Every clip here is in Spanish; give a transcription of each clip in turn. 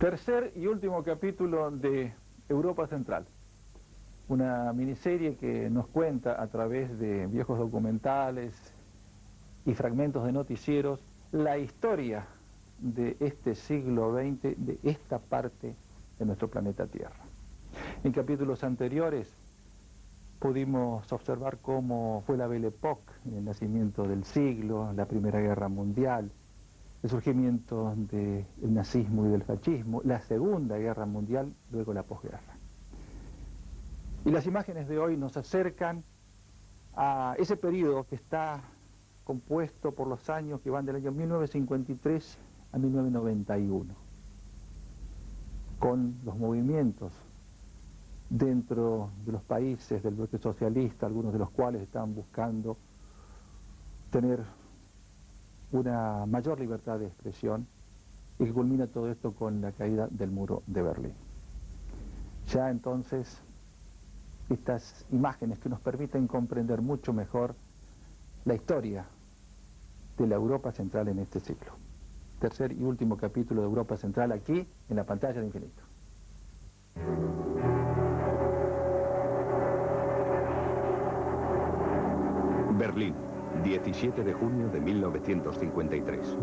Tercer y último capítulo de Europa Central, una miniserie que nos cuenta a través de viejos documentales y fragmentos de noticieros la historia de este siglo XX, de esta parte de nuestro planeta Tierra. En capítulos anteriores pudimos observar cómo fue la Belle Époque, el nacimiento del siglo, la Primera Guerra Mundial, el surgimiento del nazismo y del fascismo, la Segunda Guerra Mundial, luego la posguerra. Y las imágenes de hoy nos acercan a ese periodo que está compuesto por los años que van del año 1953 a 1991, con los movimientos dentro de los países del bloque socialista, algunos de los cuales están buscando tener una mayor libertad de expresión, y que culmina todo esto con la caída del muro de Berlín. Ya entonces, estas imágenes que nos permiten comprender mucho mejor la historia de la Europa Central en este siglo. Tercer y último capítulo de Europa Central aquí en la pantalla de Infinito. Berlín, 17 de junio de 1953.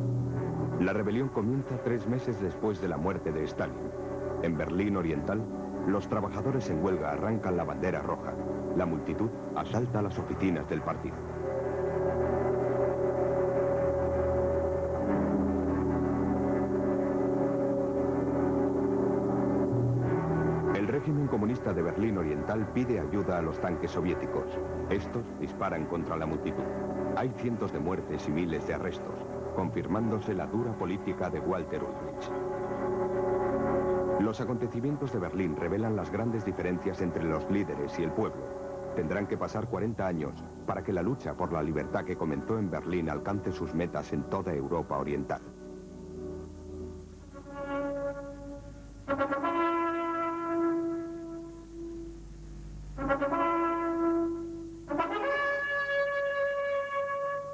La rebelión comienza 3 meses después de la muerte de Stalin. En Berlín Oriental, los trabajadores en huelga arrancan la bandera roja. La multitud asalta las oficinas del partido. El régimen comunista de Berlín Oriental pide ayuda a los tanques soviéticos. Estos disparan contra la multitud. Hay cientos de muertes y miles de arrestos, confirmándose la dura política de Walter Ulbricht. Los acontecimientos de Berlín revelan las grandes diferencias entre los líderes y el pueblo. Tendrán que pasar 40 años para que la lucha por la libertad que comenzó en Berlín alcance sus metas en toda Europa Oriental.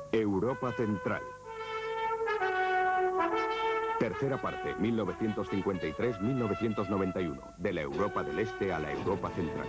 Europa Central. Tercera parte, 1953-1991, de la Europa del Este a la Europa Central.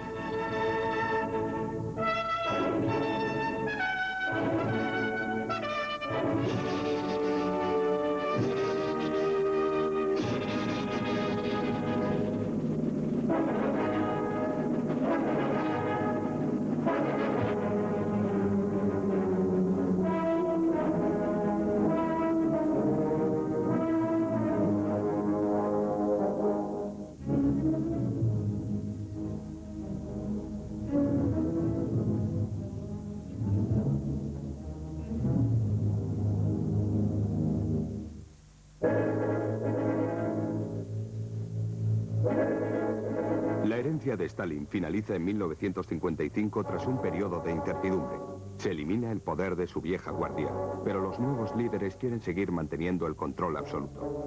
La herencia de Stalin finaliza en 1955 tras un periodo de incertidumbre. Se elimina el poder de su vieja guardia, pero los nuevos líderes quieren seguir manteniendo el control absoluto.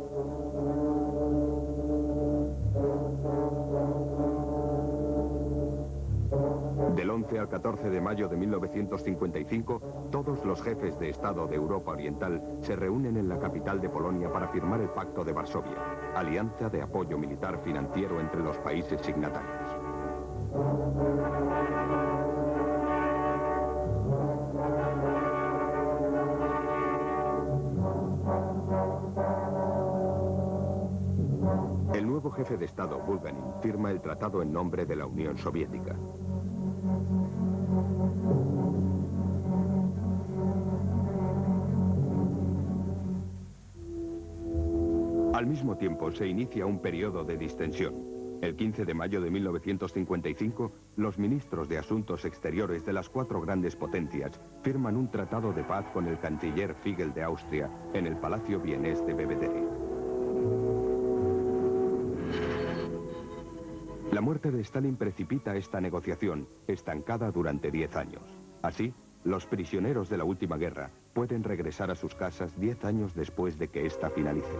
Del 11 al 14 de mayo de 1955, todos los jefes de Estado de Europa Oriental se reúnen en la capital de Polonia para firmar el Pacto de Varsovia, alianza de apoyo militar financiero entre los países signatarios. El nuevo jefe de Estado, Bulganin, firma el tratado en nombre de la Unión Soviética. Al mismo tiempo se inicia un periodo de distensión. El 15 de mayo de 1955, los ministros de Asuntos Exteriores de las 4 grandes potencias firman un tratado de paz con el canciller Figel de Austria en el Palacio vienés de Belvedere. La muerte de Stalin precipita esta negociación, estancada durante 10 años. Así, los prisioneros de la última guerra pueden regresar a sus casas 10 años después de que ésta finalice.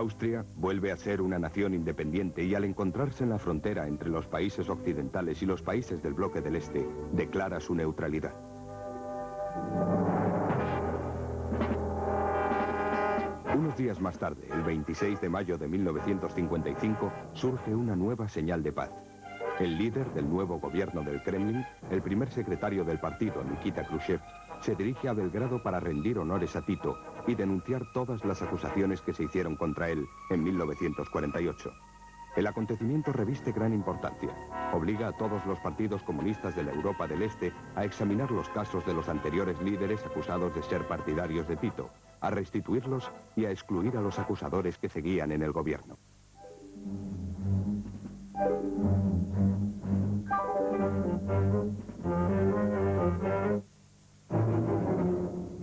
Austria vuelve a ser una nación independiente y al encontrarse en la frontera entre los países occidentales y los países del bloque del Este, declara su neutralidad. Unos días más tarde, el 26 de mayo de 1955, surge una nueva señal de paz. El líder del nuevo gobierno del Kremlin, el primer secretario del partido, Nikita Khrushchev, se dirige a Belgrado para rendir honores a Tito y denunciar todas las acusaciones que se hicieron contra él en 1948. El acontecimiento reviste gran importancia. Obliga a todos los partidos comunistas de la Europa del Este a examinar los casos de los anteriores líderes acusados de ser partidarios de Tito, a restituirlos y a excluir a los acusadores que seguían en el gobierno.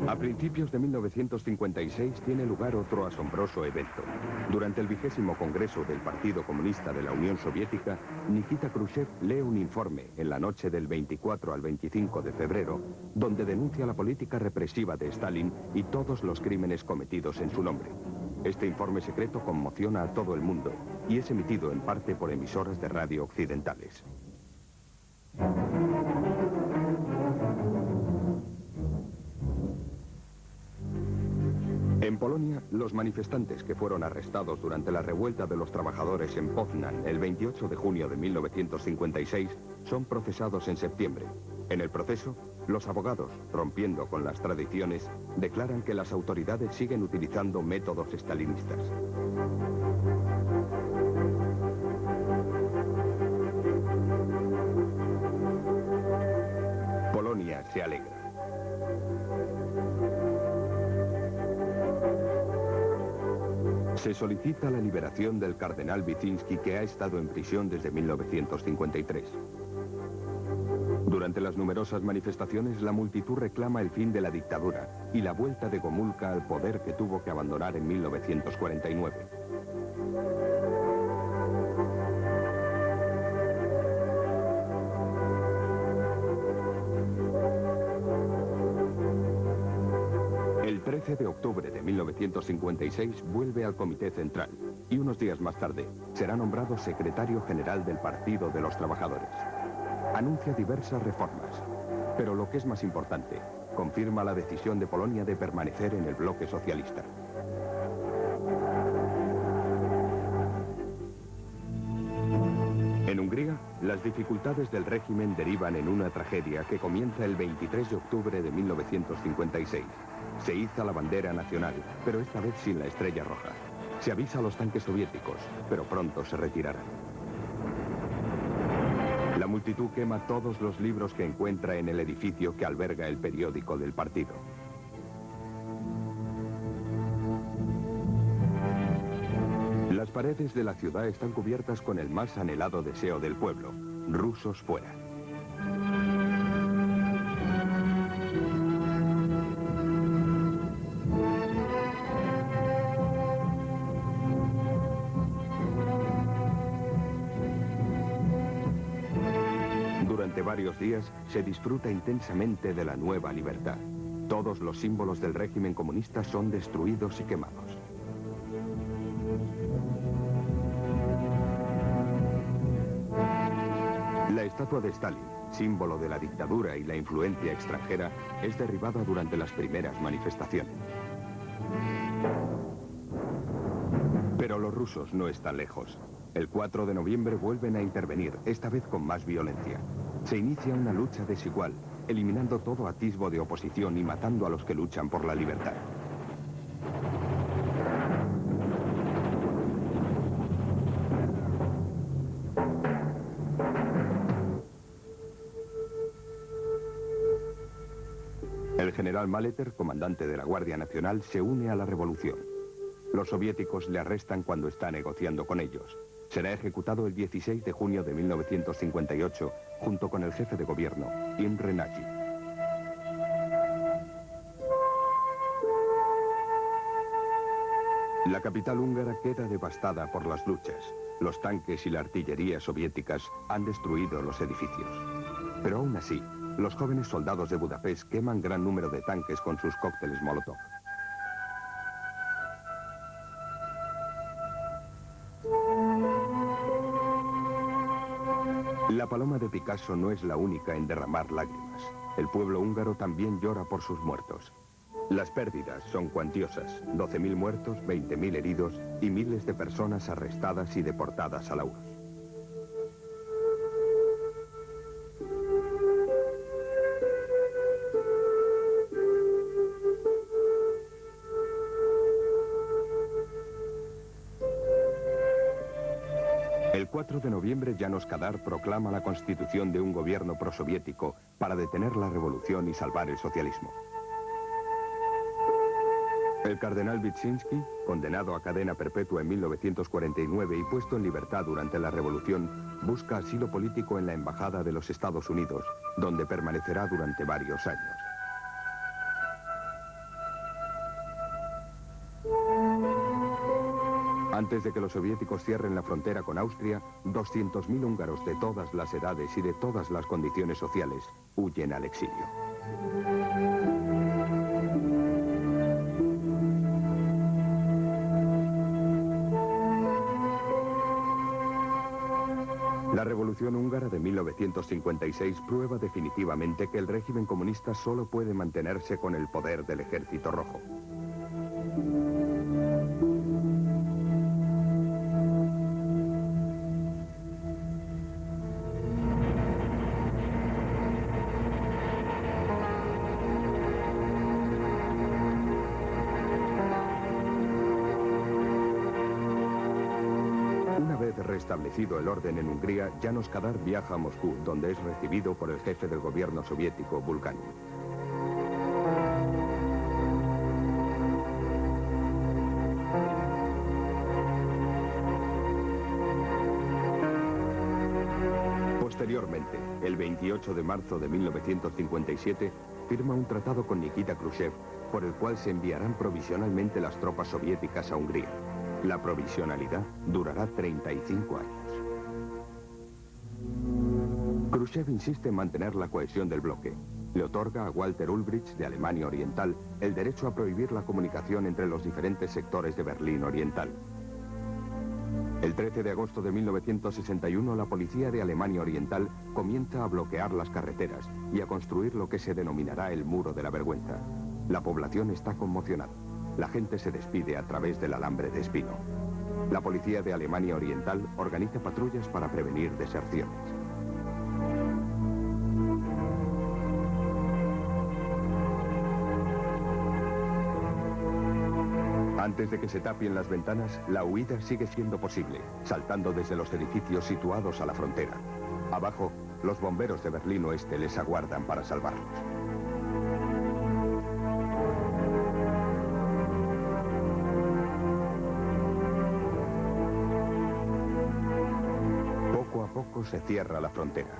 A principios de 1956 tiene lugar otro asombroso evento. Durante el 20º Congreso del Partido Comunista de la Unión Soviética, Nikita Khrushchev lee un informe en la noche del 24 al 25 de febrero, donde denuncia la política represiva de Stalin y todos los crímenes cometidos en su nombre. Este informe secreto conmociona a todo el mundo y es emitido en parte por emisoras de radio occidentales. En Polonia, los manifestantes que fueron arrestados durante la revuelta de los trabajadores en Poznan el 28 de junio de 1956 son procesados en septiembre. En el proceso, los abogados, rompiendo con las tradiciones, declaran que las autoridades siguen utilizando métodos estalinistas. Polonia se alegra. Se solicita la liberación del cardenal Wyszynski, que ha estado en prisión desde 1953. Durante las numerosas manifestaciones, la multitud reclama el fin de la dictadura y la vuelta de Gomulka al poder que tuvo que abandonar en 1949. El 13 de octubre de 1956 vuelve al Comité Central y unos días más tarde será nombrado secretario general del Partido de los Trabajadores. Anuncia diversas reformas, pero lo que es más importante, confirma la decisión de Polonia de permanecer en el bloque socialista. En Hungría, las dificultades del régimen derivan en una tragedia que comienza el 23 de octubre de 1956. Se iza la bandera nacional, pero esta vez sin la estrella roja. Se avisa a los tanques soviéticos, pero pronto se retirarán. La multitud quema todos los libros que encuentra en el edificio que alberga el periódico del partido. Las paredes de la ciudad están cubiertas con el más anhelado deseo del pueblo: rusos fuera. Durante varios días se disfruta intensamente de la nueva libertad. Todos los símbolos del régimen comunista son destruidos y quemados. La estatua de Stalin, símbolo de la dictadura y la influencia extranjera, es derribada durante las primeras manifestaciones. Pero los rusos no están lejos. El 4 de noviembre vuelven a intervenir, esta vez con más violencia. Se inicia una lucha desigual, eliminando todo atisbo de oposición y matando a los que luchan por la libertad. El general Maleter, comandante de la Guardia Nacional, se une a la revolución. Los soviéticos le arrestan cuando está negociando con ellos. Será ejecutado el 16 de junio de 1958, junto con el jefe de gobierno, Imre Nagy. La capital húngara queda devastada por las luchas. Los tanques y la artillería soviéticas han destruido los edificios. Pero aún así, los jóvenes soldados de Budapest queman gran número de tanques con sus cócteles Molotov. paloma de Picasso no es la única en derramar lágrimas. El pueblo húngaro también llora por sus muertos. Las pérdidas son cuantiosas: 12.000 muertos, 20.000 heridos y miles de personas arrestadas y deportadas a la URSS. El 4 de noviembre, János Kadar proclama la constitución de un gobierno prosoviético para detener la revolución y salvar el socialismo. El cardenal Wyszynski, condenado a cadena perpetua en 1949 y puesto en libertad durante la revolución, busca asilo político en la Embajada de los Estados Unidos, donde permanecerá durante varios años. Antes de que los soviéticos cierren la frontera con Austria, 200.000 húngaros de todas las edades y de todas las condiciones sociales huyen al exilio. La Revolución Húngara de 1956 prueba definitivamente que el régimen comunista solo puede mantenerse con el poder del Ejército Rojo. Restablecido el orden en Hungría, János Kadar viaja a Moscú, donde es recibido por el jefe del gobierno soviético, Bulganin. Posteriormente, el 28 de marzo de 1957, firma un tratado con Nikita Khrushchev, por el cual se enviarán provisionalmente las tropas soviéticas a Hungría. La provisionalidad durará 35 años. Khrushchev insiste en mantener la cohesión del bloque. Le otorga a Walter Ulbricht, de Alemania Oriental, el derecho a prohibir la comunicación entre los diferentes sectores de Berlín Oriental. El 13 de agosto de 1961, la policía de Alemania Oriental comienza a bloquear las carreteras y a construir lo que se denominará el Muro de la Vergüenza. La población está conmocionada. La gente se despide a través del alambre de espino. La policía de Alemania Oriental organiza patrullas para prevenir deserciones. Antes de que se tapien las ventanas, la huida sigue siendo posible, saltando desde los edificios situados a la frontera. Abajo, los bomberos de Berlín Oeste les aguardan para salvarlos. Poco a poco se cierra la frontera.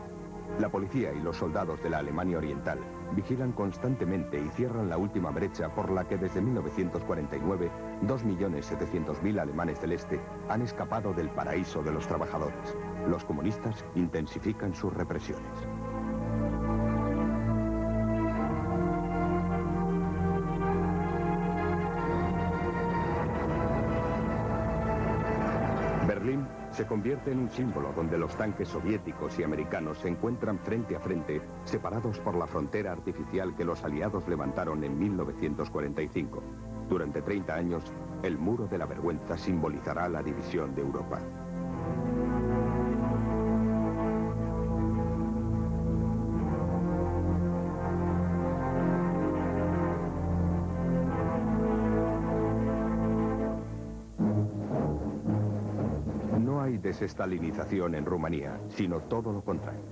La policía y los soldados de la Alemania Oriental vigilan constantemente y cierran la última brecha por la que desde 1949 2.700.000 alemanes del este han escapado del paraíso de los trabajadores. Los comunistas intensifican sus represiones. Berlín se convierte en un símbolo donde los tanques soviéticos y americanos se encuentran frente a frente, separados por la frontera artificial que los aliados levantaron en 1945. Durante 30 años, el Muro de la Vergüenza simbolizará la división de Europa. Desestalinización en Rumanía, sino todo lo contrario.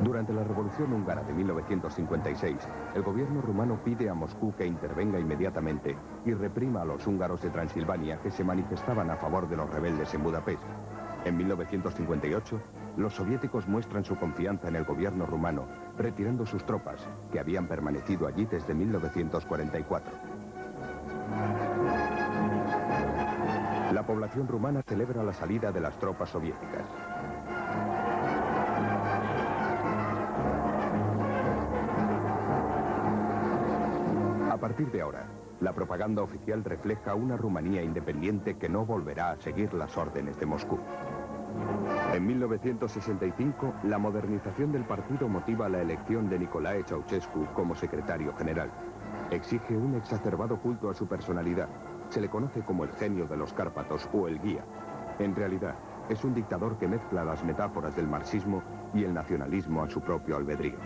Durante la Revolución Húngara de 1956, el gobierno rumano pide a Moscú que intervenga inmediatamente y reprima a los húngaros de Transilvania que se manifestaban a favor de los rebeldes en Budapest. En 1958, los soviéticos muestran su confianza en el gobierno rumano, retirando sus tropas, que habían permanecido allí desde 1944. La población rumana celebra la salida de las tropas soviéticas. A partir de ahora, la propaganda oficial refleja una Rumanía independiente que no volverá a seguir las órdenes de Moscú. En 1965, la modernización del partido motiva la elección de Nicolae Ceausescu como secretario general. Exige un exacerbado culto a su personalidad. Se le conoce como el genio de los Cárpatos o el guía. En realidad, es un dictador que mezcla las metáforas del marxismo y el nacionalismo a su propio albedrío.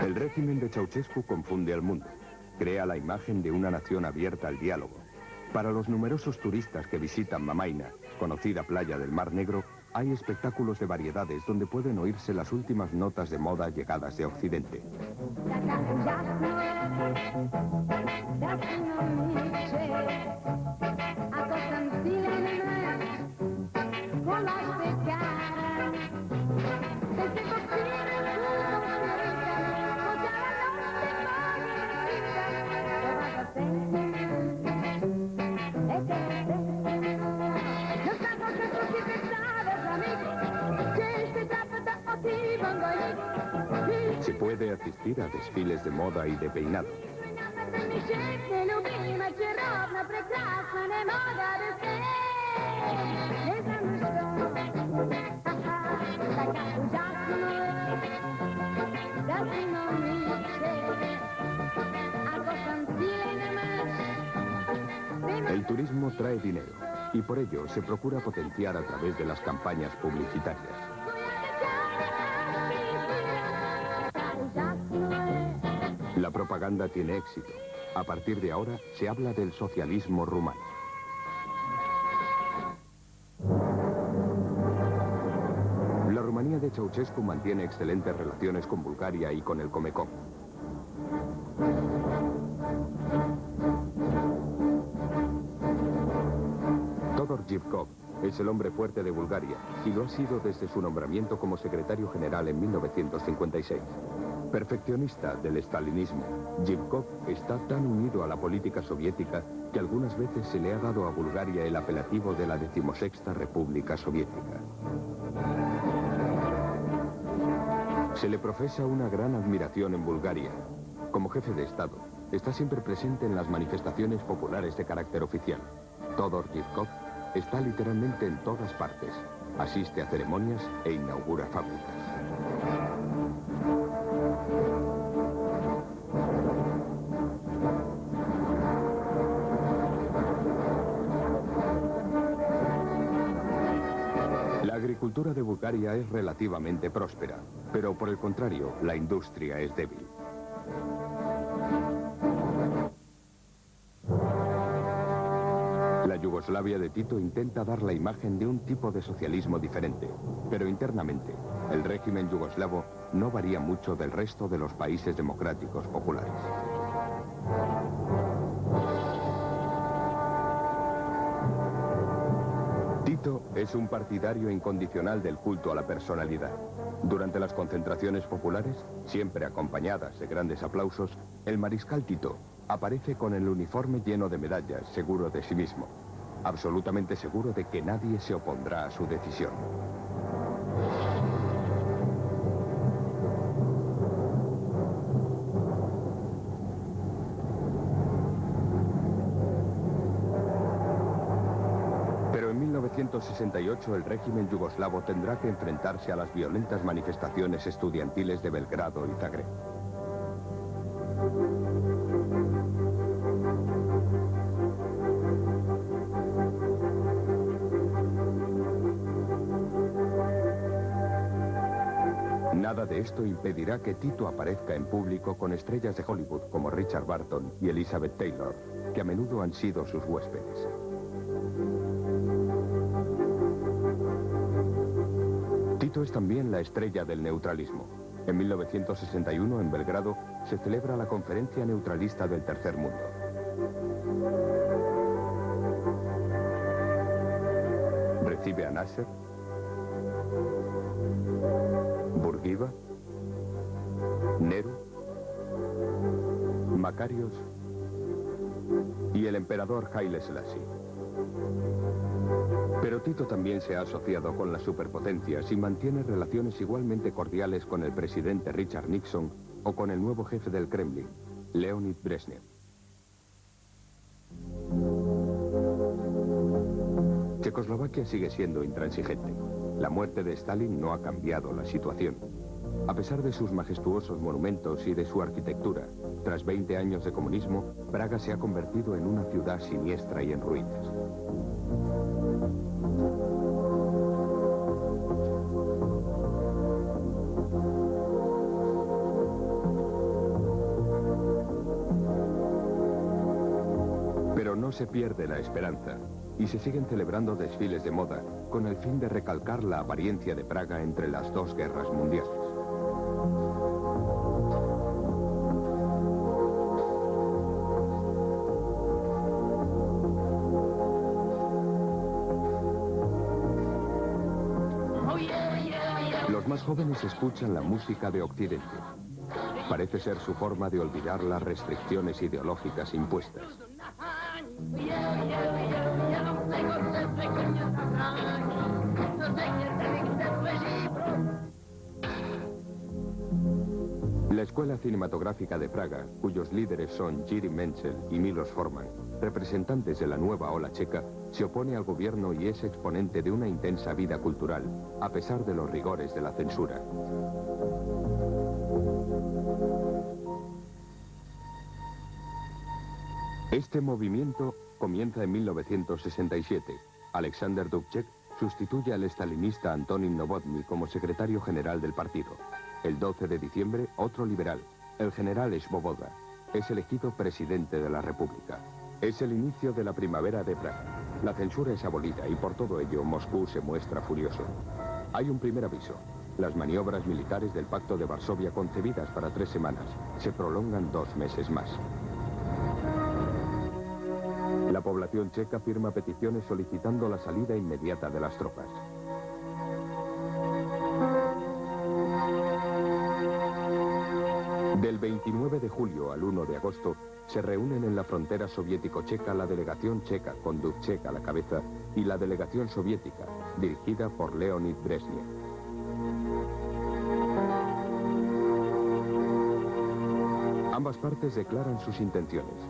El régimen de Ceausescu confunde al mundo. Crea la imagen de una nación abierta al diálogo. Para los numerosos turistas que visitan Mamaina, conocida playa del Mar Negro, hay espectáculos de variedades donde pueden oírse las últimas notas de moda llegadas de Occidente. Se puede asistir a desfiles de moda y de peinado. El turismo trae dinero y por ello se procura potenciar a través de las campañas publicitarias. La propaganda tiene éxito. A partir de ahora se habla del socialismo rumano. La Rumanía de Ceausescu mantiene excelentes relaciones con Bulgaria y con el Comecon. Todor Zhivkov es el hombre fuerte de Bulgaria y lo ha sido desde su nombramiento como secretario general en 1956. Perfeccionista del estalinismo, Zhivkov está tan unido a la política soviética que algunas veces se le ha dado a Bulgaria el apelativo de la 16ª República Soviética. Se le profesa una gran admiración en Bulgaria. Como jefe de Estado, está siempre presente en las manifestaciones populares de carácter oficial. Todor Zhivkov está literalmente en todas partes. Asiste a ceremonias e inaugura fábricas. La agricultura de Bulgaria es relativamente próspera, pero por el contrario, la industria es débil. La Yugoslavia de Tito intenta dar la imagen de un tipo de socialismo diferente, pero internamente, el régimen yugoslavo no varía mucho del resto de los países democráticos populares. Tito es un partidario incondicional del culto a la personalidad. Durante las concentraciones populares, siempre acompañadas de grandes aplausos, el mariscal Tito aparece con el uniforme lleno de medallas, seguro de sí mismo, absolutamente seguro de que nadie se opondrá a su decisión. Pero en 1968 el régimen yugoslavo tendrá que enfrentarse a las violentas manifestaciones estudiantiles de Belgrado y Zagreb. Nada de esto impedirá que Tito aparezca en público con estrellas de Hollywood como Richard Burton y Elizabeth Taylor, que a menudo han sido sus huéspedes. Tito es también la estrella del neutralismo. En 1961, en Belgrado, se celebra la Conferencia Neutralista del Tercer Mundo. Recibe a Nasser, Burgiva, Nehru, Makarios y el emperador Haile Selassie. Pero Tito también se ha asociado con las superpotencias y mantiene relaciones igualmente cordiales con el presidente Richard Nixon o con el nuevo jefe del Kremlin, Leonid Brezhnev. Checoslovaquia sigue siendo intransigente. La muerte de Stalin no ha cambiado la situación. A pesar de sus majestuosos monumentos y de su arquitectura, tras 20 años de comunismo, Praga se ha convertido en una ciudad siniestra y en ruinas. Pero no se pierde la esperanza y se siguen celebrando desfiles de moda con el fin de recalcar la apariencia de Praga entre las dos guerras mundiales. Los más jóvenes escuchan la música de Occidente. Parece ser su forma de olvidar las restricciones ideológicas impuestas. La Escuela Cinematográfica de Praga, cuyos líderes son Jiří Menzel y Milos Forman, representantes de la nueva ola checa, se opone al gobierno y es exponente de una intensa vida cultural, a pesar de los rigores de la censura. Este movimiento comienza en 1967. Alexander Dubček sustituye al estalinista Antonín Novotny como secretario general del partido. El 12 de diciembre, otro liberal, el general Svoboda, es elegido presidente de la República. Es el inicio de la primavera de Praga. La censura es abolida y por todo ello Moscú se muestra furioso. Hay un primer aviso. Las maniobras militares del Pacto de Varsovia, concebidas para 3 semanas, se prolongan 2 meses más. La población checa firma peticiones solicitando la salida inmediata de las tropas. Del 29 de julio al 1 de agosto se reúnen en la frontera soviético-checa la delegación checa con Dubček a la cabeza y la delegación soviética, dirigida por Leonid Brezhnev. Ambas partes declaran sus intenciones.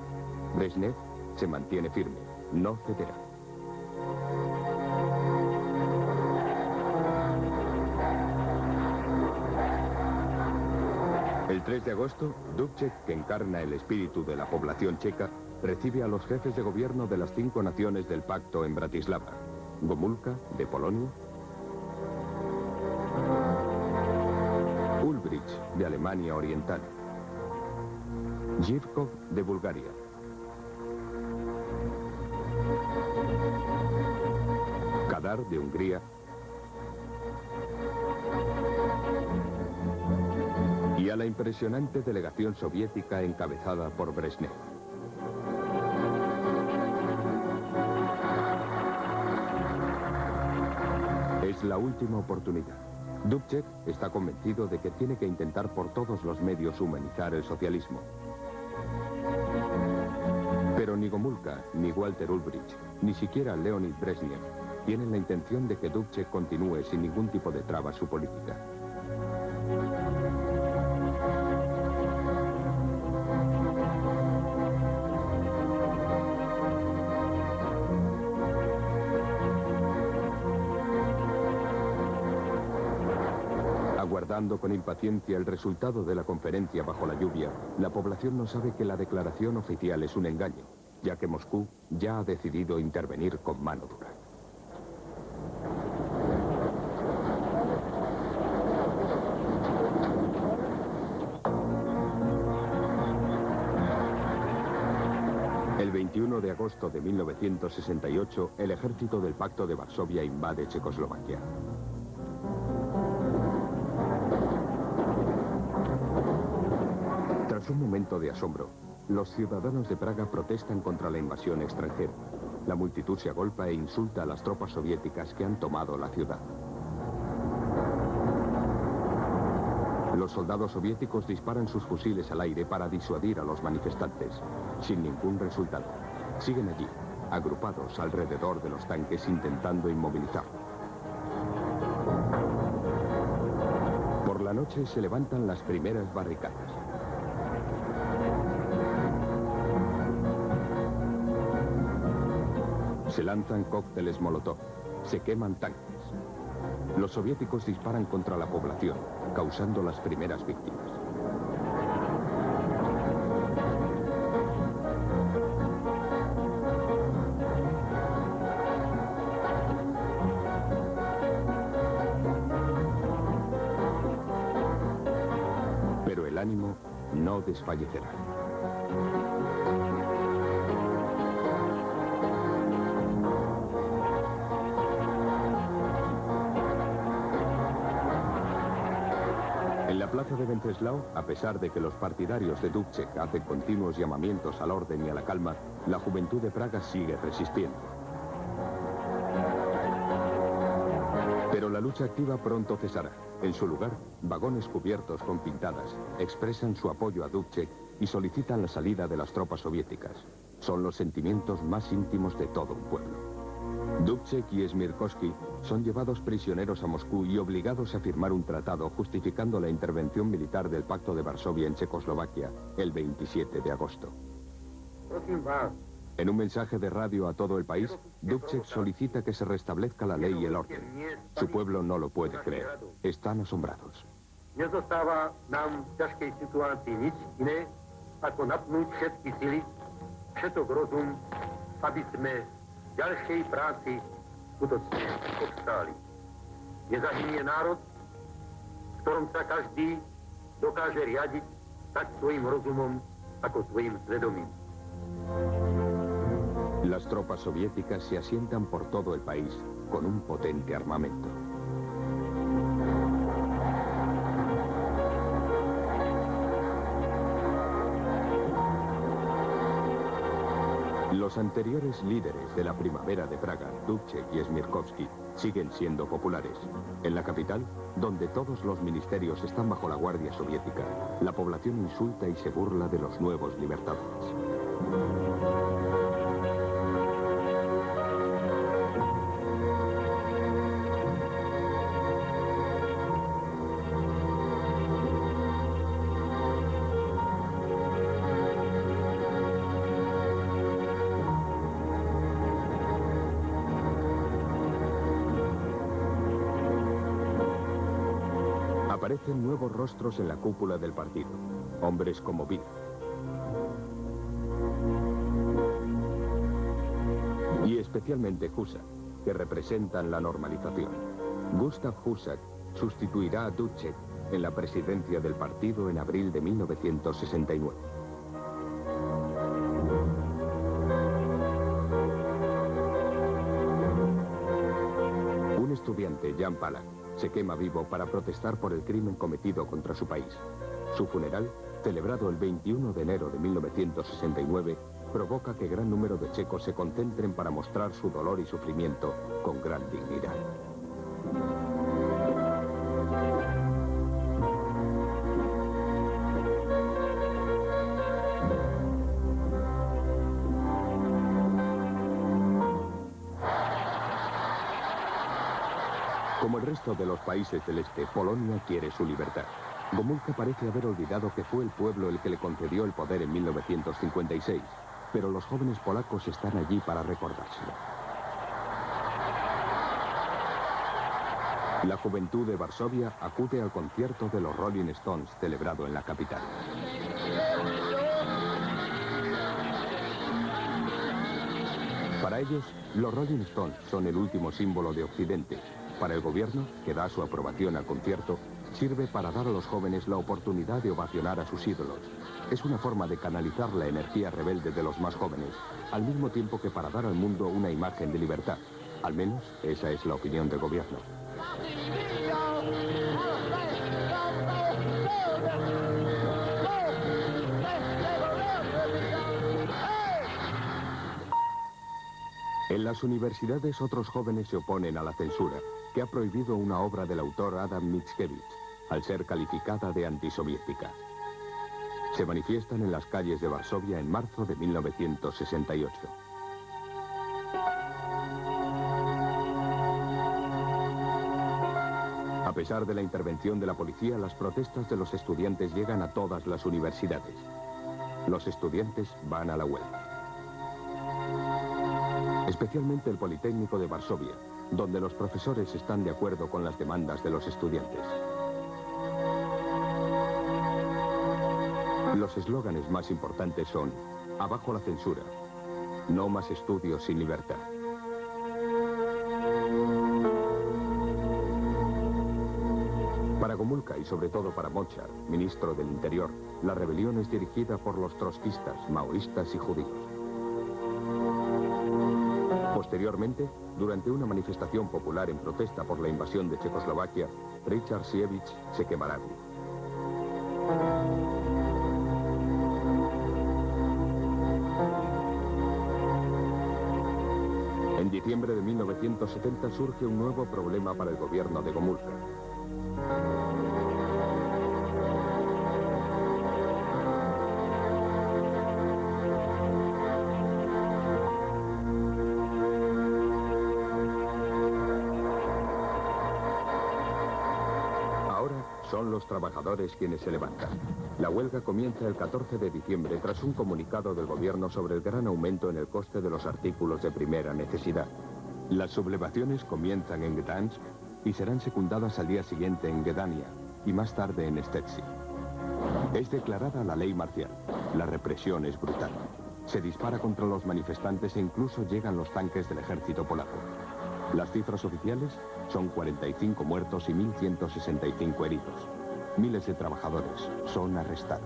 Brezhnev se mantiene firme, no cederá. El 3 de agosto, Dubček, que encarna el espíritu de la población checa, recibe a los jefes de gobierno de las 5 naciones del pacto en Bratislava. Gomulka, de Polonia. Ulbricht, de Alemania Oriental. Zhivkov, de Bulgaria. Kadar, de Hungría. Y a la impresionante delegación soviética encabezada por Brezhnev. Es la última oportunidad. Dubček está convencido de que tiene que intentar por todos los medios humanizar el socialismo. Pero ni Gomulka, ni Walter Ulbricht, ni siquiera Leonid Brezhnev tienen la intención de que Dubček continúe sin ningún tipo de traba su política. Aguardando con impaciencia el resultado de la conferencia bajo la lluvia, la población no sabe que la declaración oficial es un engaño, ya que Moscú ya ha decidido intervenir con mano dura. El 21 de agosto de 1968, el ejército del Pacto de Varsovia invade Checoslovaquia. Tras un momento de asombro, los ciudadanos de Praga protestan contra la invasión extranjera. La multitud se agolpa e insulta a las tropas soviéticas que han tomado la ciudad. Los soldados soviéticos disparan sus fusiles al aire para disuadir a los manifestantes, sin ningún resultado. Siguen allí, agrupados alrededor de los tanques intentando inmovilizarlos. Por la noche se levantan las primeras barricadas. Se lanzan cócteles Molotov, se queman tanques. Los soviéticos disparan contra la población, causando las primeras víctimas. Pero el ánimo no desfallecerá. En la plaza de Venceslao, a pesar de que los partidarios de Dubček hacen continuos llamamientos al orden y a la calma, la juventud de Praga sigue resistiendo. Pero la lucha activa pronto cesará. En su lugar, vagones cubiertos con pintadas expresan su apoyo a Dubček y solicitan la salida de las tropas soviéticas. Son los sentimientos más íntimos de todo un pueblo. Dubček y Smirkovsky son llevados prisioneros a Moscú y obligados a firmar un tratado justificando la intervención militar del Pacto de Varsovia en Checoslovaquia el 27 de agosto. En un mensaje de radio a todo el país, Dubček solicita que se restablezca la ley y el orden. Su pueblo no lo puede creer. Están asombrados. ďalšej práci skutočne obstáli. Nezahynie národ, v ktorom sa každý dokáže riadiť tak svojim rozumom, ako svojim svedomím. Las tropas soviéticas se asientan por todo el país con un potente armamento. Los anteriores líderes de la primavera de Praga, Dubček y Smirkovsky, siguen siendo populares. En la capital, donde todos los ministerios están bajo la guardia soviética, la población insulta y se burla de los nuevos libertadores. Aparecen nuevos rostros en la cúpula del partido, hombres como Villa. Y especialmente Husak, que representan la normalización. Gustav Husak sustituirá a Dubček en la presidencia del partido en abril de 1969. Un estudiante, Jan Palach, se quema vivo para protestar por el crimen cometido contra su país. Su funeral, celebrado el 21 de enero de 1969, provoca que gran número de checos se concentren para mostrar su dolor y sufrimiento con gran dignidad. Como el resto de los países del este, Polonia quiere su libertad. Gomulka parece haber olvidado que fue el pueblo el que le concedió el poder en 1956, pero los jóvenes polacos están allí para recordárselo. La juventud de Varsovia acude al concierto de los Rolling Stones celebrado en la capital. Para ellos, los Rolling Stones son el último símbolo de Occidente. Para el gobierno, que da su aprobación al concierto, sirve para dar a los jóvenes la oportunidad de ovacionar a sus ídolos. Es una forma de canalizar la energía rebelde de los más jóvenes, al mismo tiempo que para dar al mundo una imagen de libertad. Al menos, esa es la opinión del gobierno. En las universidades otros jóvenes se oponen a la censura, que ha prohibido una obra del autor Adam Mickiewicz, al ser calificada de antisoviética. Se manifiestan en las calles de Varsovia en marzo de 1968. A pesar de la intervención de la policía, las protestas de los estudiantes llegan a todas las universidades. Los estudiantes van a la huelga. especialmente el Politécnico de Varsovia, donde los profesores están de acuerdo con las demandas de los estudiantes. Los eslóganes más importantes son: abajo la censura, no más estudios sin libertad. Para Gomulka y sobre todo para Mozart, ministro del Interior, la rebelión es dirigida por los trotskistas, maoístas y judíos. Posteriormente, durante una manifestación popular en protesta por la invasión de Checoslovaquia, Richard Siewicz se quemará vivo. En diciembre de 1970 surge un nuevo problema para el gobierno de Gomulka. Son los trabajadores quienes se levantan. La huelga comienza el 14 de diciembre tras un comunicado del gobierno sobre el gran aumento en el coste de los artículos de primera necesidad. Las sublevaciones comienzan en Gdansk y serán secundadas al día siguiente en Gdania y más tarde en Stettin. Es declarada la ley marcial. La represión es brutal. Se dispara contra los manifestantes e incluso llegan los tanques del ejército polaco. Las cifras oficiales son 45 muertos y 1.165 heridos. Miles de trabajadores son arrestados.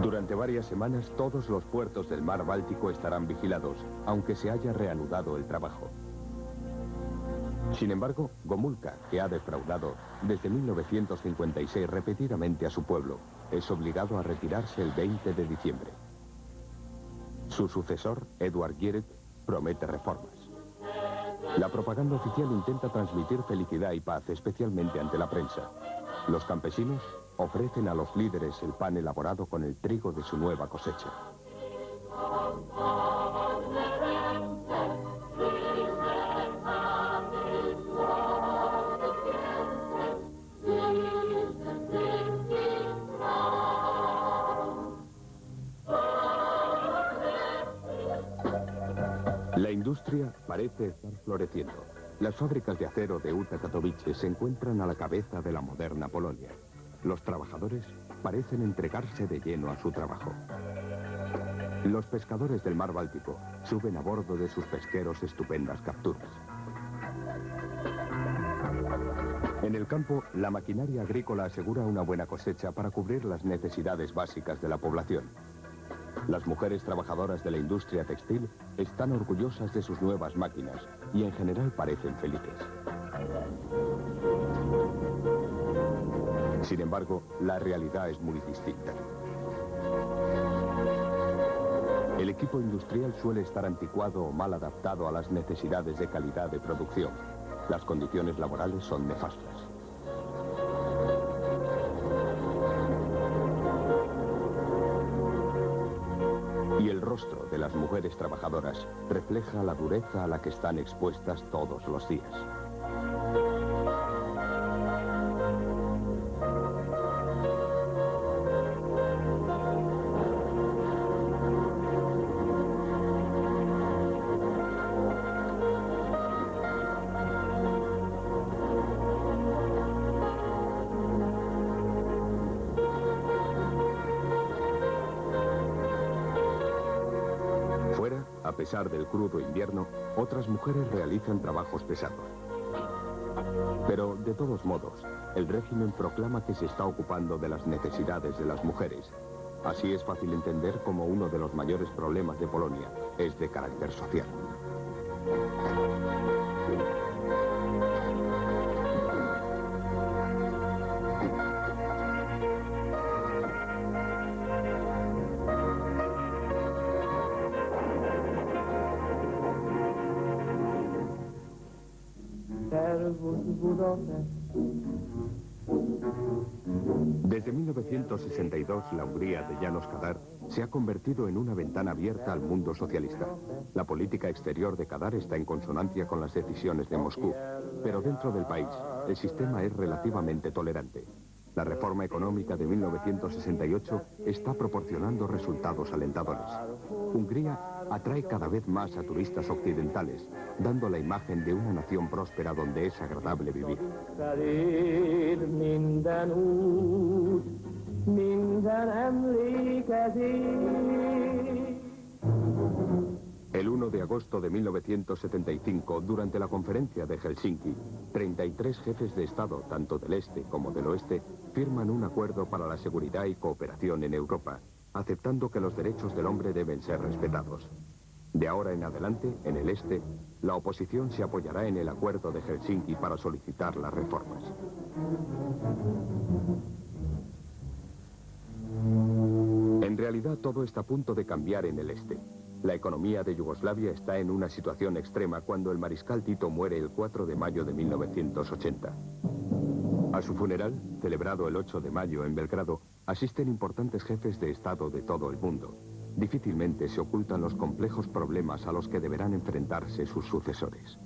Durante varias semanas, todos los puertos del mar Báltico estarán vigilados, aunque se haya reanudado el trabajo. Sin embargo, Gomulka, que ha defraudado desde 1956 repetidamente a su pueblo, es obligado a retirarse el 20 de diciembre. Su sucesor, Eduard Gierek, promete reformas. La propaganda oficial intenta transmitir felicidad y paz, especialmente ante la prensa. Los campesinos ofrecen a los líderes el pan elaborado con el trigo de su nueva cosecha. La industria parece estar floreciendo. Las fábricas de acero de Huta Katowice se encuentran a la cabeza de la moderna Polonia. Los trabajadores parecen entregarse de lleno a su trabajo. Los pescadores del mar Báltico suben a bordo de sus pesqueros estupendas capturas. En el campo, la maquinaria agrícola asegura una buena cosecha para cubrir las necesidades básicas de la población. Las mujeres trabajadoras de la industria textil están orgullosas de sus nuevas máquinas y en general parecen felices. Sin embargo, la realidad es muy distinta. El equipo industrial suele estar anticuado o mal adaptado a las necesidades de calidad de producción. Las condiciones laborales son nefastas. Y el rostro de las mujeres trabajadoras refleja la dureza a la que están expuestas todos los días. A pesar del crudo invierno, otras mujeres realizan trabajos pesados. Pero, de todos modos, el régimen proclama que se está ocupando de las necesidades de las mujeres. Así es fácil entender cómo uno de los mayores problemas de Polonia es de carácter social. Desde 1962, la Hungría de János Kadar se ha convertido en una ventana abierta al mundo socialista. La política exterior de Kadar está en consonancia con las decisiones de Moscú, pero dentro del país, el sistema es relativamente tolerante. La reforma económica de 1968 está proporcionando resultados alentadores. Hungría atrae cada vez más a turistas occidentales, dando la imagen de una nación próspera donde es agradable vivir. El 1 de agosto de 1975, durante la conferencia de Helsinki, 33 jefes de Estado, tanto del este como del oeste, firman un acuerdo para la seguridad y cooperación en Europa, aceptando que los derechos del hombre deben ser respetados. De ahora en adelante, en el este, la oposición se apoyará en el acuerdo de Helsinki para solicitar las reformas. En realidad, todo está a punto de cambiar en el este. La economía de Yugoslavia está en una situación extrema cuando el mariscal Tito muere el 4 de mayo de 1980. A su funeral, celebrado el 8 de mayo en Belgrado, asisten importantes jefes de Estado de todo el mundo. Difícilmente se ocultan los complejos problemas a los que deberán enfrentarse sus sucesores.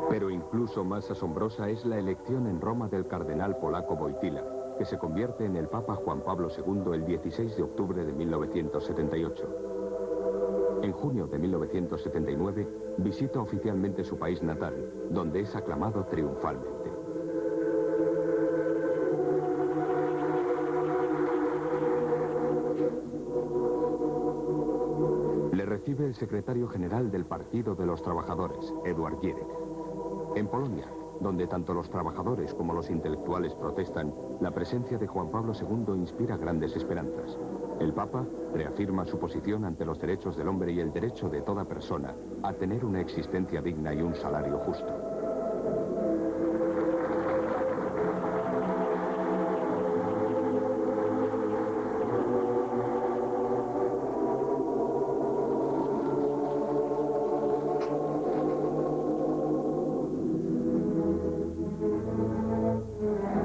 Pero incluso más asombrosa es la elección en Roma del cardenal polaco Wojtyła, que se convierte en el Papa Juan Pablo II el 16 de octubre de 1978. En junio de 1979 visita oficialmente su país natal, donde es aclamado triunfalmente. Le recibe el secretario general del Partido de los Trabajadores, Eduard Gierek. En Polonia, donde tanto los trabajadores como los intelectuales protestan, la presencia de Juan Pablo II inspira grandes esperanzas. El Papa reafirma su posición ante los derechos del hombre y el derecho de toda persona a tener una existencia digna y un salario justo.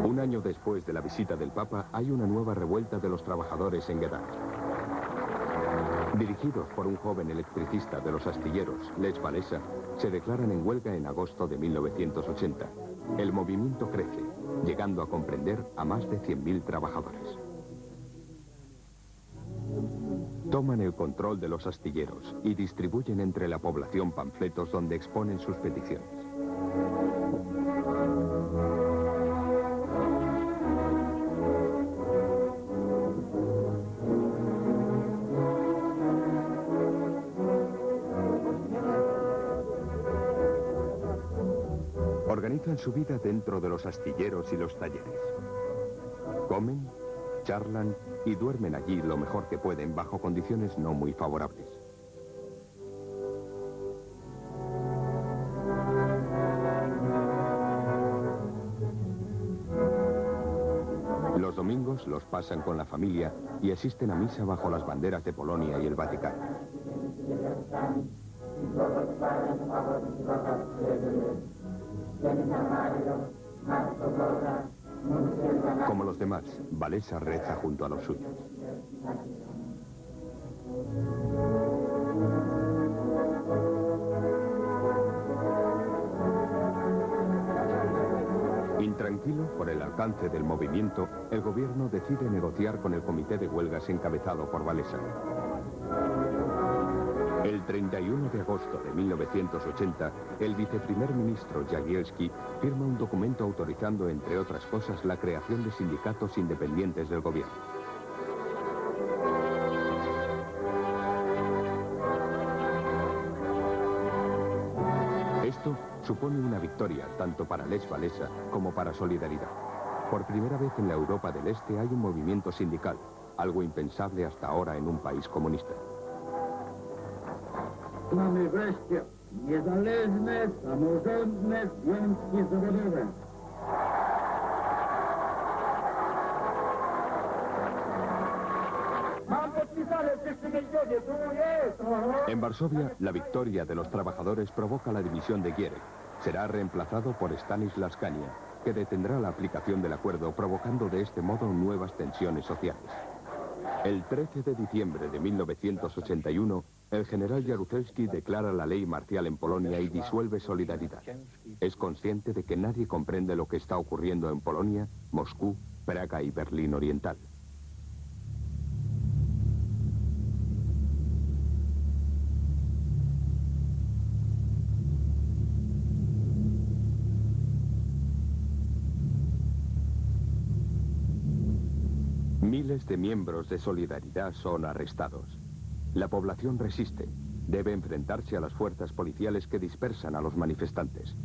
Un año después de la visita del Papa, hay una nueva revuelta de los trabajadores en Gdansk. Dirigidos por un joven electricista de los astilleros, Lech Walesa, se declaran en huelga en agosto de 1980. El movimiento crece, llegando a comprender a más de 100.000 trabajadores. Toman el control de los astilleros y distribuyen entre la población panfletos donde exponen sus peticiones. Organizan su vida dentro de los astilleros y los talleres. Comen, charlan y duermen allí lo mejor que pueden bajo condiciones no muy favorables. Los domingos los pasan con la familia y asisten a misa bajo las banderas de Polonia y el Vaticano. Como los demás, Walesa reza junto a los suyos. Intranquilo por el alcance del movimiento, el gobierno decide negociar con el comité de huelgas encabezado por Walesa. El 31 de agosto de 1980, el viceprimer ministro Jagielski firma un documento autorizando, entre otras cosas, la creación de sindicatos independientes del gobierno. Esto supone una victoria tanto para Lech Walesa como para Solidaridad. Por primera vez en la Europa del Este hay un movimiento sindical, algo impensable hasta ahora en un país comunista. Mamy wreszcie niezależne, samorządne związki zawodowe. En Varsovia, la victoria de los trabajadores provoca la división de Gierek. Será reemplazado por Stanislas Kania, que detendrá la aplicación del acuerdo, provocando de este modo nuevas tensiones sociales. El 13 de diciembre de 1981, el general Jaruzelski declara la ley marcial en Polonia y disuelve Solidaridad. Es consciente de que nadie comprende lo que está ocurriendo en Polonia, Moscú, Praga y Berlín Oriental. Miles de miembros de Solidaridad son arrestados. La población resiste. Debe enfrentarse a las fuerzas policiales que dispersan a los manifestantes.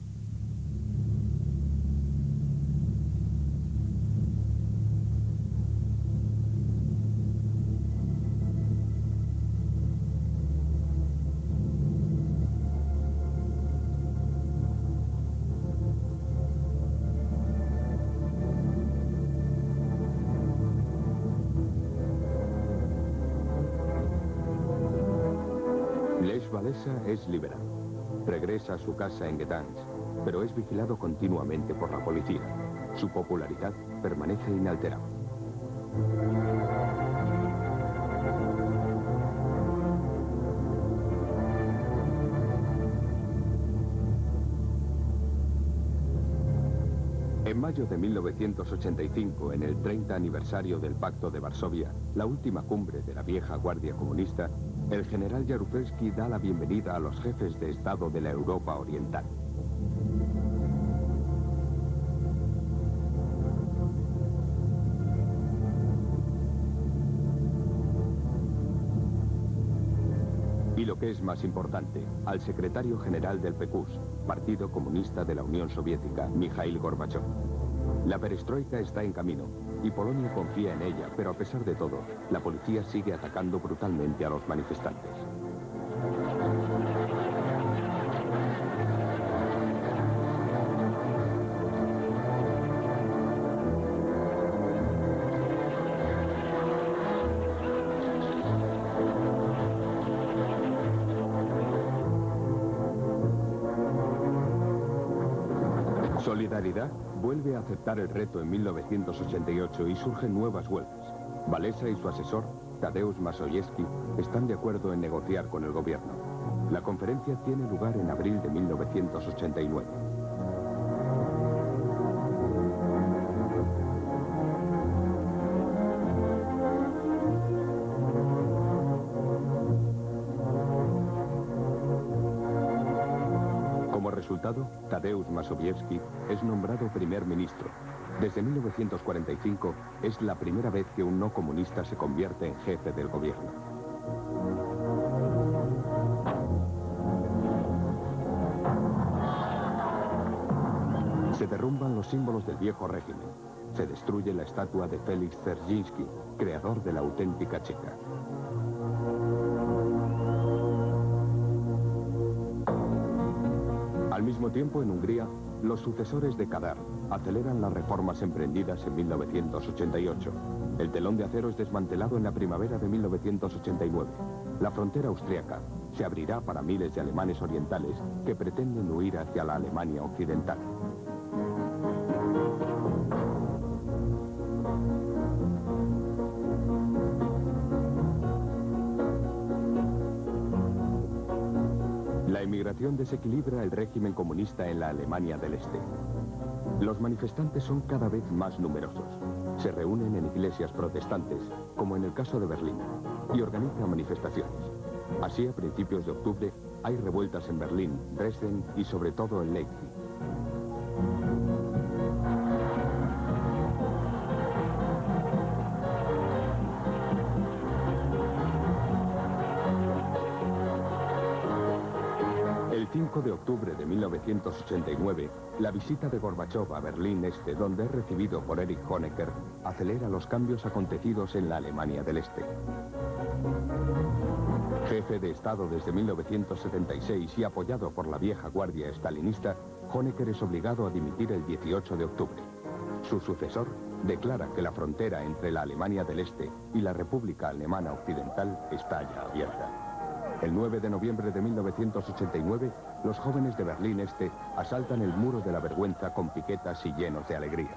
Lech Walesa es liberado. Regresa a su casa en Gdansk, pero es vigilado continuamente por la policía. Su popularidad permanece inalterable. En mayo de 1985, en el 30 aniversario del Pacto de Varsovia, la última cumbre de la vieja Guardia Comunista, el general Jaruzelski da la bienvenida a los jefes de Estado de la Europa Oriental. Y lo que es más importante, al secretario general del PQS, Partido Comunista de la Unión Soviética, Mikhail Gorbachov. La perestroika está en camino y Polonia confía en ella, pero a pesar de todo, la policía sigue atacando brutalmente a los manifestantes. Solidaridad vuelve a aceptar el reto en 1988 y surgen nuevas huelgas. Walesa y su asesor, Tadeusz Mazowiecki, están de acuerdo en negociar con el gobierno. La conferencia tiene lugar en abril de 1989. Resultado, Tadeusz Mazowiecki es nombrado primer ministro. Desde 1945 es la primera vez que un no comunista se convierte en jefe del gobierno. Se derrumban los símbolos del viejo régimen. Se destruye la estatua de Félix Dzerzhinsky, creador de la auténtica checa. Al mismo tiempo, en Hungría, los sucesores de Kadar aceleran las reformas emprendidas en 1988. El telón de acero es desmantelado en la primavera de 1989. La frontera austriaca se abrirá para miles de alemanes orientales que pretenden huir hacia la Alemania occidental. La emigración desequilibra el régimen comunista en la Alemania del Este. Los manifestantes son cada vez más numerosos. Se reúnen en iglesias protestantes, como en el caso de Berlín, y organizan manifestaciones. Así, a principios de octubre, hay revueltas en Berlín, Dresden y sobre todo en Leipzig. El 5 de octubre de 1989, la visita de Gorbachov a Berlín Este, donde es recibido por Erich Honecker, acelera los cambios acontecidos en la Alemania del Este. Jefe de Estado desde 1976 y apoyado por la vieja guardia estalinista, Honecker es obligado a dimitir el 18 de octubre. Su sucesor declara que la frontera entre la Alemania del Este y la República Alemana Occidental está ya abierta. El 9 de noviembre de 1989, los jóvenes de Berlín Este asaltan el muro de la vergüenza con piquetas y llenos de alegría.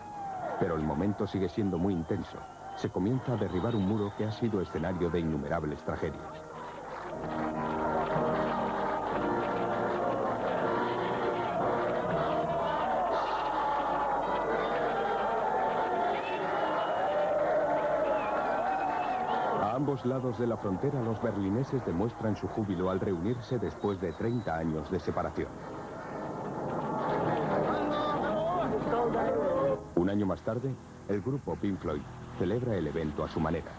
Pero el momento sigue siendo muy intenso. Se comienza a derribar un muro que ha sido escenario de innumerables tragedias. A ambos lados de la frontera, los berlineses demuestran su júbilo al reunirse después de 30 años de separación. Un año más tarde, el grupo Pink Floyd celebra el evento a su manera.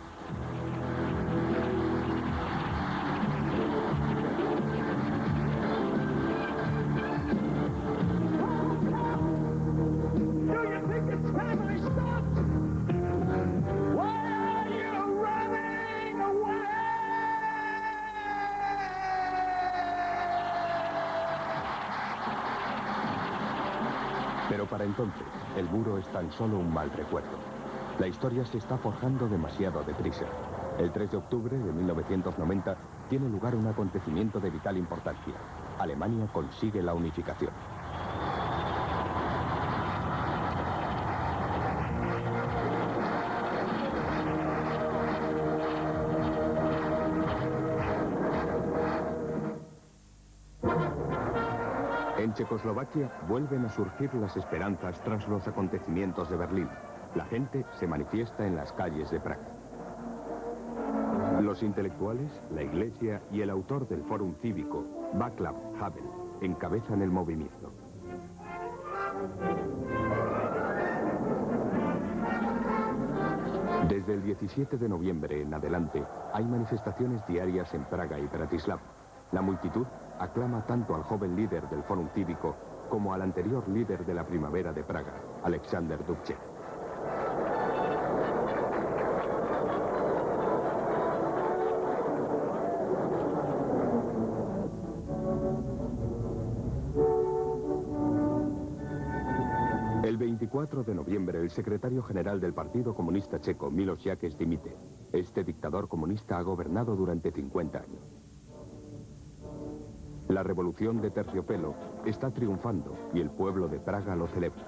Pero para entonces, el muro es tan solo un mal recuerdo. La historia se está forjando demasiado deprisa. El 3 de octubre de 1990 tiene lugar un acontecimiento de vital importancia. Alemania consigue la unificación. En Checoslovaquia vuelven a surgir las esperanzas tras los acontecimientos de Berlín. La gente se manifiesta en las calles de Praga. Los intelectuales, la iglesia y el autor del Fórum Cívico, Václav Havel, encabezan el movimiento. Desde el 17 de noviembre en adelante, hay manifestaciones diarias en Praga y Bratislava. La multitud aclama tanto al joven líder del Fórum Cívico como al anterior líder de la primavera de Praga, Alexander Dubček. El 24 de noviembre, el secretario general del Partido Comunista Checo, Miloš Jakeš, dimite. Este dictador comunista ha gobernado durante 50 años. La revolución de terciopelo está triunfando y el pueblo de Praga lo celebra.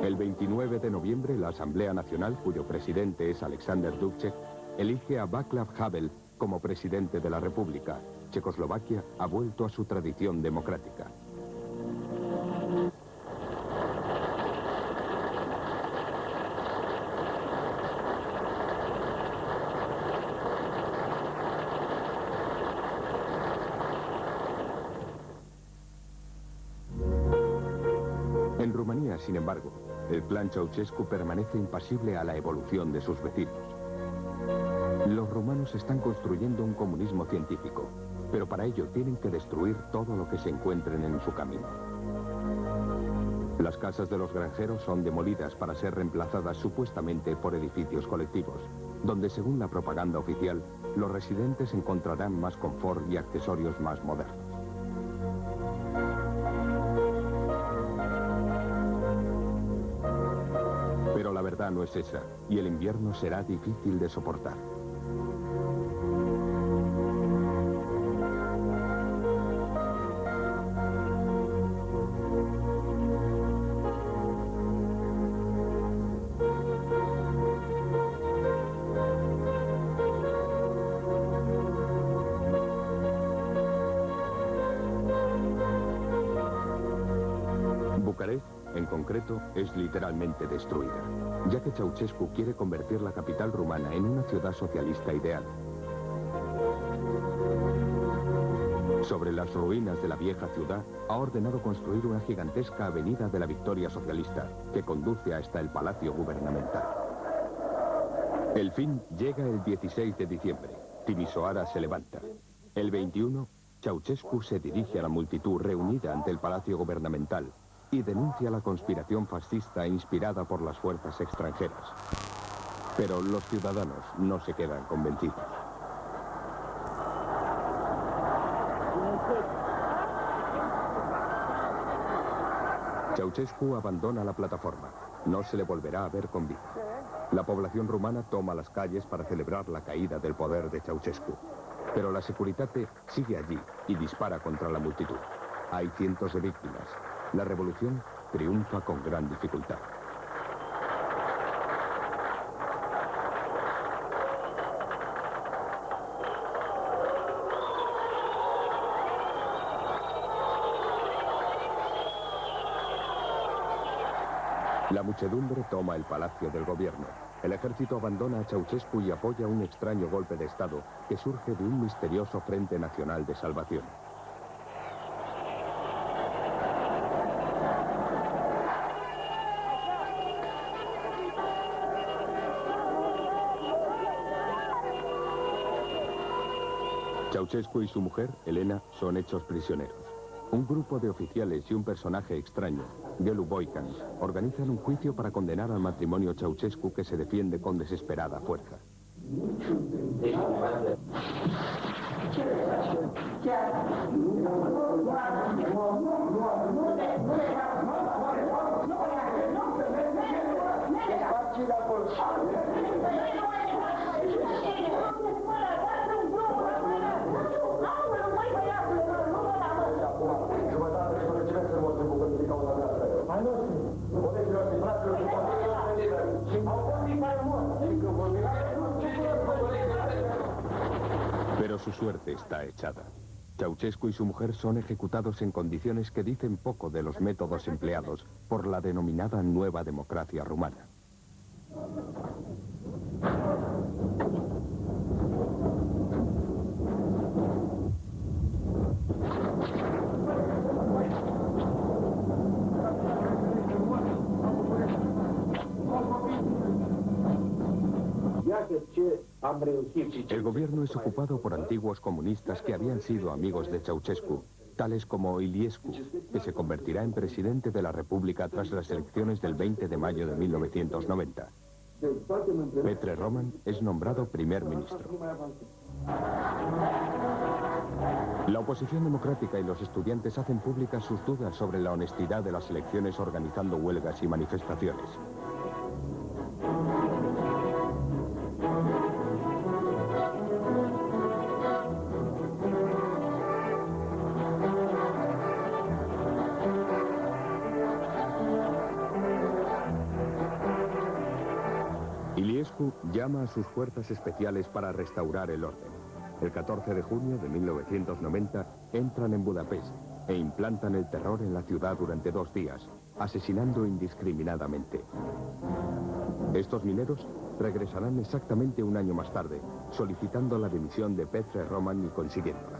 El 29 de noviembre, la Asamblea Nacional, cuyo presidente es Alexander Dubček, elige a Václav Havel como presidente de la República. Checoslovaquia ha vuelto a su tradición democrática. En Rumanía, sin embargo, el clan Ceausescu permanece impasible a la evolución de sus vecinos. Los rumanos están construyendo un comunismo científico, pero para ello tienen que destruir todo lo que se encuentren en su camino. Las casas de los granjeros son demolidas para ser reemplazadas supuestamente por edificios colectivos, donde, según la propaganda oficial, los residentes encontrarán más confort y accesorios más modernos. Pero la verdad no es esa, y el invierno será difícil de soportar. Bucarest, en concreto, es literalmente destruida, ya que Ceausescu quiere convertir la capital rumana en una ciudad socialista ideal. Sobre las ruinas de la vieja ciudad, ha ordenado construir una gigantesca avenida de la victoria socialista, que conduce hasta el Palacio Gubernamental. El fin llega el 16 de diciembre. Timișoara se levanta. El 21, Ceausescu se dirige a la multitud reunida ante el Palacio Gubernamental y denuncia la conspiración fascista inspirada por las fuerzas extranjeras. Pero los ciudadanos no se quedan convencidos. Ceausescu abandona la plataforma. No se le volverá a ver con vida. La población rumana toma las calles para celebrar la caída del poder de Ceausescu. Pero la Securitate sigue allí y dispara contra la multitud. Hay cientos de víctimas. La revolución triunfa con gran dificultad. La muchedumbre toma el palacio del gobierno. El ejército abandona a Ceausescu y apoya un extraño golpe de Estado que surge de un misterioso Frente Nacional de Salvación. Ceausescu y su mujer, Elena, son hechos prisioneros. Un grupo de oficiales y un personaje extraño, Gelu Boykan, organizan un juicio para condenar al matrimonio Ceausescu que se defiende con desesperada fuerza. Pero su suerte está echada. Ceausescu y su mujer son ejecutados en condiciones que dicen poco de los métodos empleados por la denominada nueva democracia rumana. El gobierno es ocupado por antiguos comunistas que habían sido amigos de Ceausescu, tales como Iliescu, que se convertirá en presidente de la República tras las elecciones del 20 de mayo de 1990. Petre Roman es nombrado primer ministro. La oposición democrática y los estudiantes hacen públicas sus dudas sobre la honestidad de las elecciones organizando huelgas y manifestaciones. Iliescu llama a sus fuerzas especiales para restaurar el orden. El 14 de junio de 1990 entran en Budapest e implantan el terror en la ciudad durante 2 días, asesinando indiscriminadamente. Estos mineros regresarán exactamente un año más tarde, solicitando la dimisión de Petre Roman y consiguiéndola.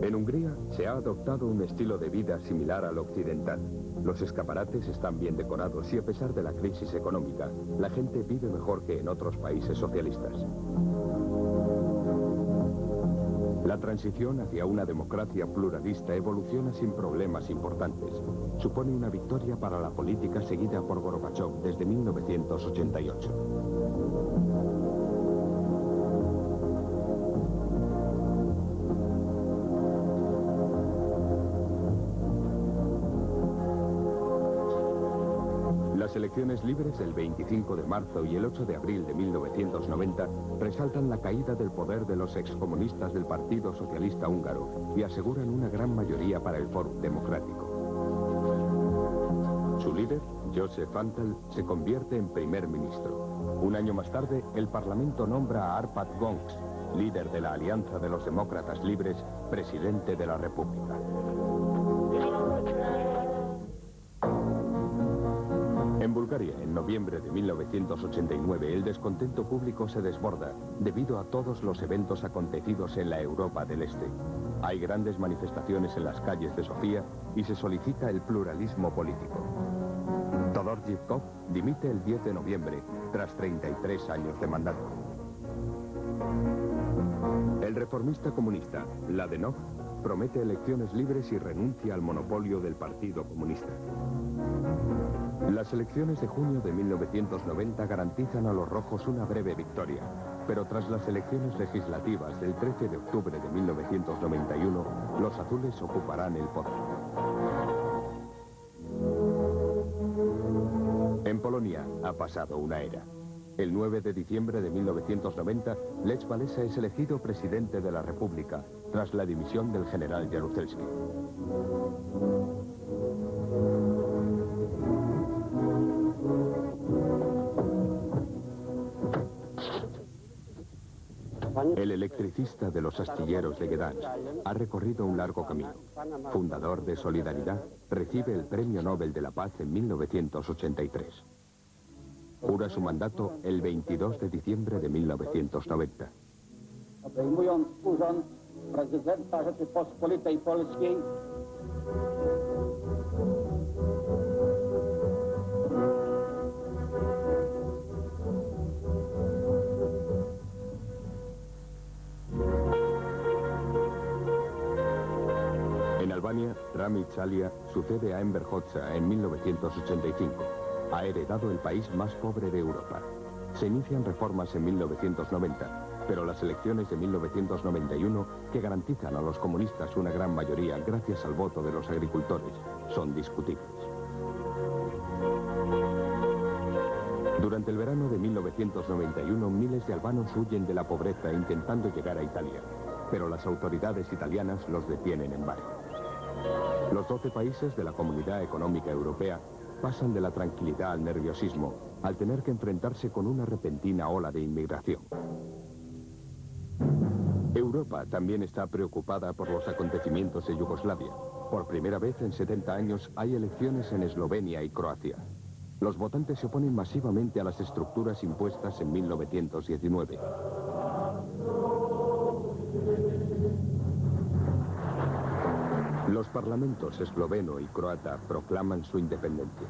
En Hungría se ha adoptado un estilo de vida similar al occidental. Los escaparates están bien decorados y a pesar de la crisis económica, la gente vive mejor que en otros países socialistas. La transición hacia una democracia pluralista evoluciona sin problemas importantes. Supone una victoria para la política seguida por Gorbachov desde 1988. Las elecciones libres del 25 de marzo y el 8 de abril de 1990 resaltan la caída del poder de los excomunistas del Partido Socialista Húngaro y aseguran una gran mayoría para el Fórum Democrático. Su líder, Joseph Antall, se convierte en primer ministro. Un año más tarde, el Parlamento nombra a Arpad Goncs, líder de la Alianza de los Demócratas Libres, presidente de la República. En Bulgaria, en noviembre de 1989, el descontento público se desborda debido a todos los eventos acontecidos en la Europa del Este. Hay grandes manifestaciones en las calles de Sofía y se solicita el pluralismo político. Todor Zhivkov dimite el 10 de noviembre, tras 33 años de mandato. El reformista comunista, Mladenov, promete elecciones libres y renuncia al monopolio del Partido Comunista. Las elecciones de junio de 1990 garantizan a los rojos una breve victoria, pero tras las elecciones legislativas del 13 de octubre de 1991, los azules ocuparán el poder. En Polonia ha pasado una era. El 9 de diciembre de 1990, Lech Walesa es elegido presidente de la República, tras la dimisión del general Jaruzelski. El electricista de los astilleros de Gdansk ha recorrido un largo camino. Fundador de Solidaridad, recibe el Premio Nobel de la Paz en 1983. Jura su mandato el 22 de diciembre de 1990. Obejmując urząd prezydenta Rzeczypospolitej Polskiej, En Albania, Rami Tsalia sucede a Enver Hoxha en 1985. Ha heredado el país más pobre de Europa. Se inician reformas en 1990, pero las elecciones de 1991, que garantizan a los comunistas una gran mayoría gracias al voto de los agricultores, son discutibles. Durante el verano de 1991, miles de albanos huyen de la pobreza intentando llegar a Italia, pero las autoridades italianas los detienen en barcos. Los 12 países de la Comunidad Económica Europea pasan de la tranquilidad al nerviosismo, al tener que enfrentarse con una repentina ola de inmigración. Europa también está preocupada por los acontecimientos de Yugoslavia. Por primera vez en 70 años hay elecciones en Eslovenia y Croacia. Los votantes se oponen masivamente a las estructuras impuestas en 1919. Los parlamentos esloveno y croata proclaman su independencia.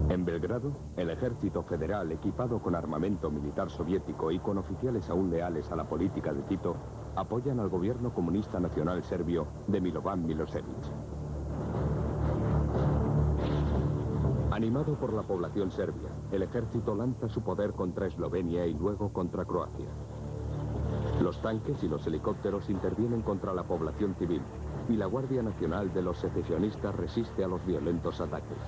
En Belgrado, el ejército federal, equipado con armamento militar soviético y con oficiales aún leales a la política de Tito, apoyan al gobierno comunista nacional serbio de Milovan Milosevic. Animado por la población serbia, el ejército lanza su poder contra Eslovenia y luego contra Croacia. Los tanques y los helicópteros intervienen contra la población civil y la Guardia Nacional de los secesionistas resiste a los violentos ataques.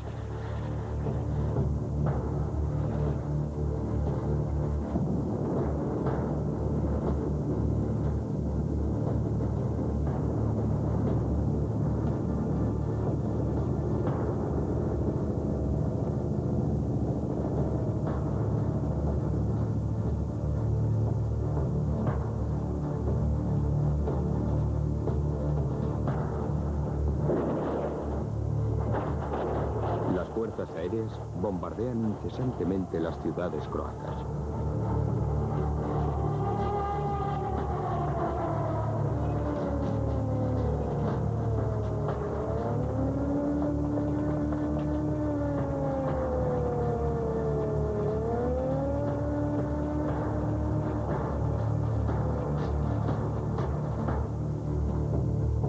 Las fuerzas aéreas bombardean incesantemente las ciudades croatas.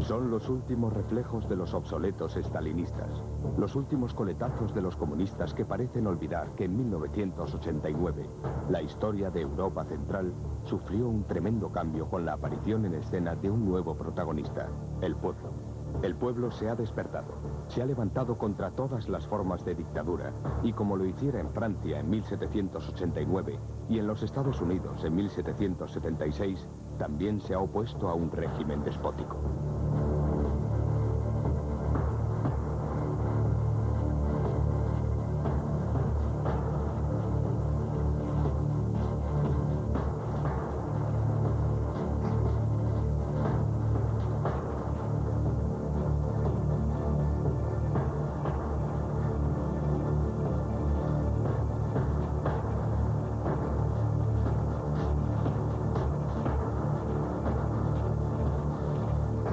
Son los últimos reflejos de los obsoletos estalinistas, los últimos coletazos de los comunistas que parecen olvidar que en 1989 la historia de Europa Central sufrió un tremendo cambio con la aparición en escena de un nuevo protagonista, el pueblo. El pueblo se ha despertado, se ha levantado contra todas las formas de dictadura y como lo hiciera en Francia en 1789 y en los Estados Unidos en 1776, también se ha opuesto a un régimen despótico.